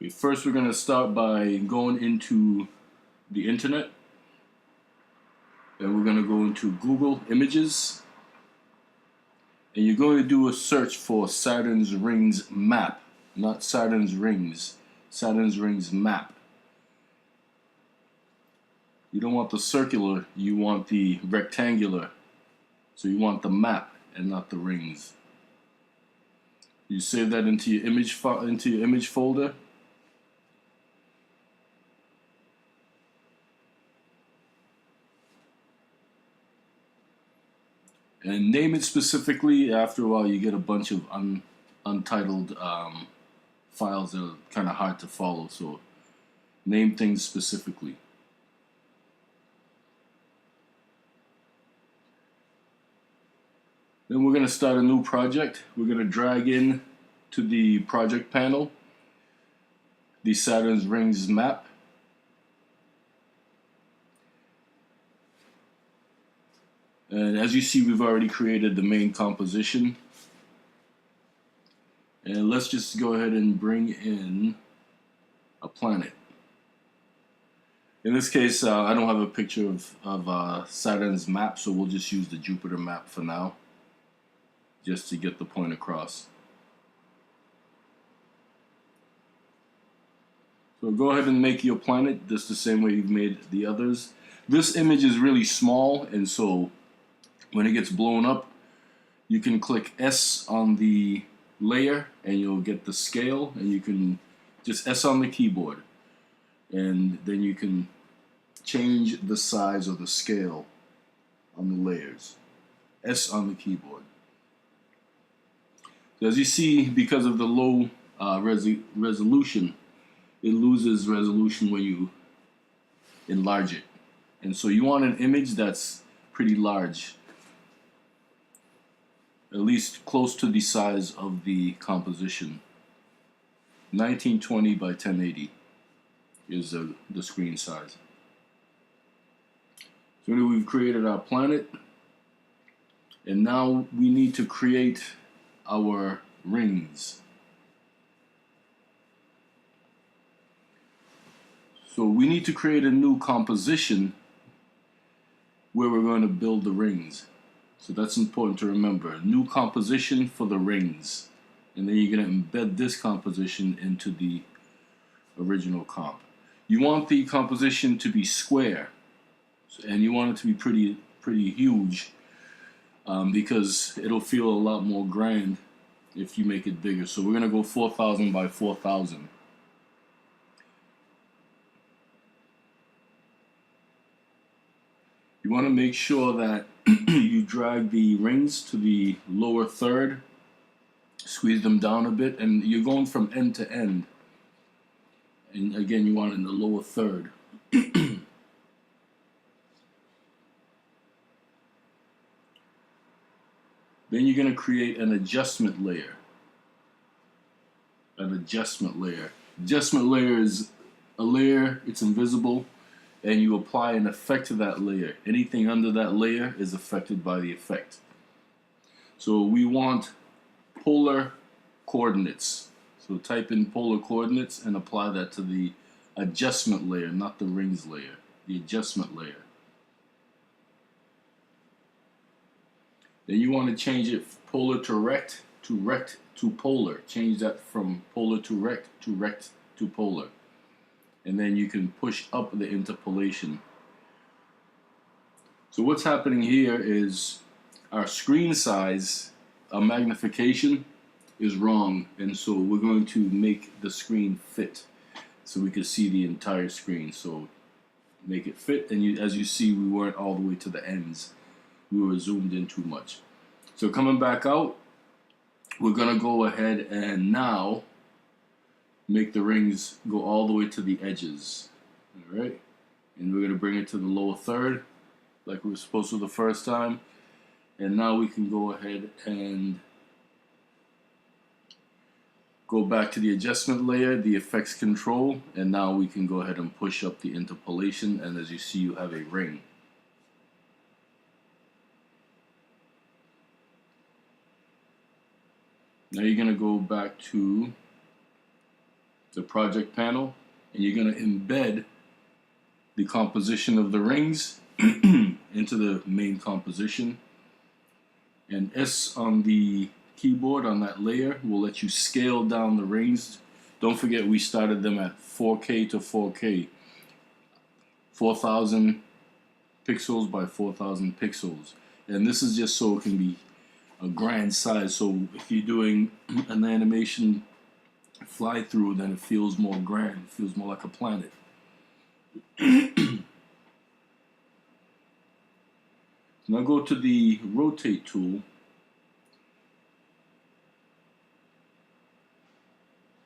Okay, first we're going to start by going into the internet, and we're going to go into Google Images, and you're going to do a search for Saturn's rings map, not Saturn's rings, Saturn's rings map. You don't want the circular, you want the rectangular. So you want the map and not the rings. You save that into your image folder. And name it specifically. After a while you get a bunch of untitled files that are kind of hard to follow, so name things specifically. Then we're going to start a new project. We're going to drag in to the project panel the Saturn's rings map. And as you see, we've already created the main composition. And let's just go ahead and bring in a planet. In this case, I don't have a picture of Saturn's map, so we'll just use the Jupiter map for now, just to get the point across. So go ahead and make your planet just the same way you've made the others. This image is really small, and so when it gets blown up, you can click S on the layer and you'll get the scale, and you can just S on the keyboard, and then you can change the size of the scale on the layers. S on the keyboard. So as you see, because of the low resolution, it loses resolution when you enlarge it. And so you want an image that's pretty large, at least close to the size of the composition. 1920 by 1080 is the screen size. So we've created our planet, and now we need to create our rings. So we need to create a new composition where we're going to build the rings. So that's important to remember. New composition for the rings. And then you're going to embed this composition into the original comp. You want the composition to be square, and you want it to be pretty huge, because it'll feel a lot more grand if you make it bigger. So we're going to go 4,000 by 4,000. You want to make sure that you drag the rings to the lower third, squeeze them down a bit, and you're going from end to end. And again, you want it in the lower third. Then you're going to create an adjustment layer. An adjustment layer. Adjustment layer is a layer, it's invisible, and you apply an effect to that layer. Anything under that layer is affected by the effect. So we want polar coordinates. So type in polar coordinates and apply that to the adjustment layer, not the rings layer, the adjustment layer. Then you want to change it polar to rect to polar. Change that from polar to rect to polar. And then you can push up the interpolation. So what's happening here is our screen size, our magnification is wrong, and so we're going to make the screen fit so we can see the entire screen. So make it fit, and as you see, we weren't all the way to the ends. We were zoomed in too much. So coming back out, we're going to go ahead and now make the rings go all the way to the edges. Alright, and we're going to bring it to the lower third like we were supposed to the first time, and now we can go ahead and go back to the adjustment layer, the effects control, and now we can go ahead and push up the interpolation, and as you see, you have a ring. Now you're going to go back to the project panel, and you're going to embed the composition of the rings into the main composition. And S on the keyboard on that layer will let you scale down the rings. Don't forget we started them at 4K to 4K, 4,000 pixels by 4,000 pixels, and this is just so it can be a grand size. So if you're doing an animation fly through, then it feels more grand, it feels more like a planet. Now go to the rotate tool,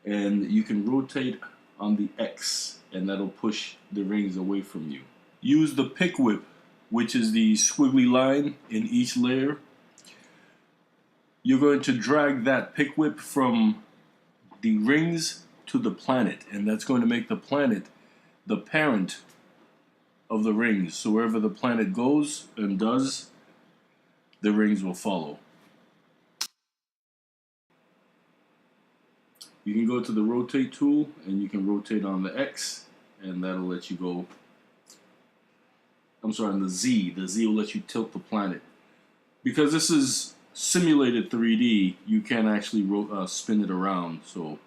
and you can rotate on the X, and that'll push the rings away from you. Use the pick whip, which is the squiggly line in each layer. You're going to drag that pick whip from the rings to the planet, and that's going to make the planet the parent of the rings. So wherever the planet goes and does, the rings will follow. You can go to the rotate tool and you can rotate on the X, and that'll let you go. I'm sorry, on the Z. The Z will let you tilt the planet. Because this is simulated 3D, you can't actually spin it around. So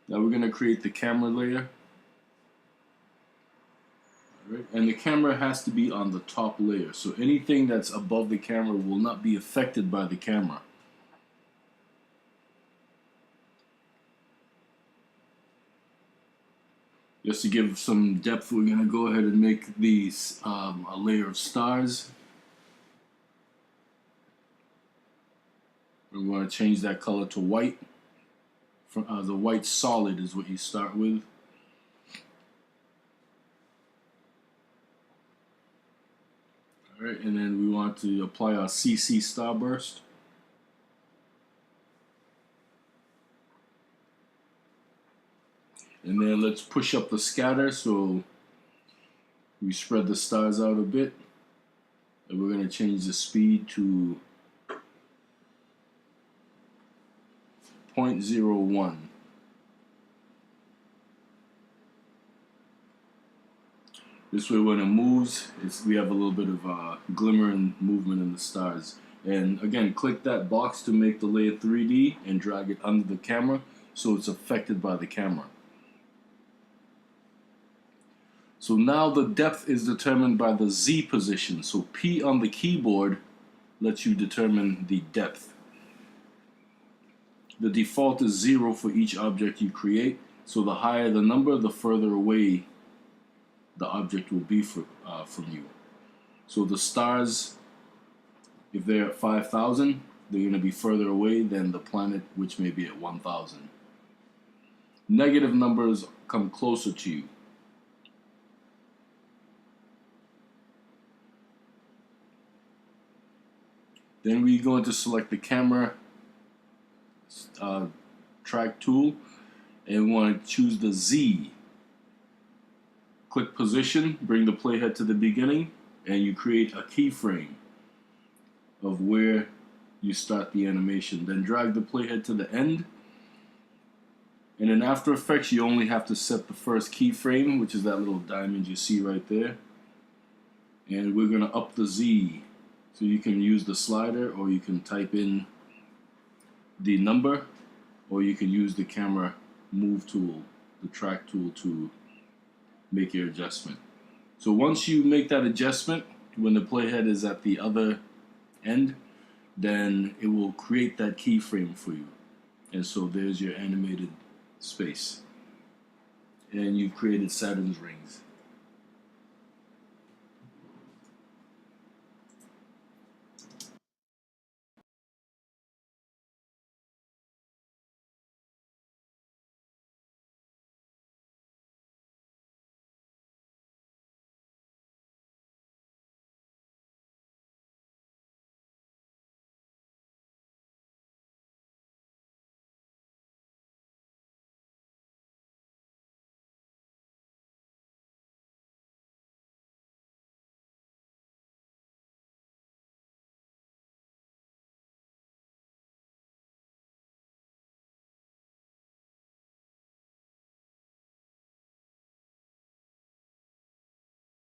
now we're going to create the camera layer. Right. And the camera has to be on the top layer, so anything that's above the camera will not be affected by the camera. Just to give some depth, we're going to go ahead and make these a layer of stars. We want to change that color to white. The white solid is what you start with. Alright, and then we want to apply our CC starburst. And then let's push up the scatter so we spread the stars out a bit. And we're going to change the speed to 0.01. This way when it moves, we have a little bit of glimmer and movement in the stars. And again, click that box to make the layer 3D and drag it under the camera so it's affected by the camera. So now the depth is determined by the Z position. So P on the keyboard lets you determine the depth. The default is 0 for each object you create. So the higher the number, the further away the object will be from you. So the stars, if they're at 5,000, they're going to be further away than the planet, which may be at 1,000. Negative numbers come closer to you. Then we're going to select the camera track tool, and we want to choose the Z. Click position, bring the playhead to the beginning, and you create a keyframe of where you start the animation. Then drag the playhead to the end. And in After Effects, you only have to set the first keyframe, which is that little diamond you see right there. And we're going to up the Z. So you can use the slider, or you can type in the number, or you can use the camera move tool, the track tool, to make your adjustment. So once you make that adjustment, when the playhead is at the other end, then it will create that keyframe for you. And so there's your animated space. And you've created Saturn's rings.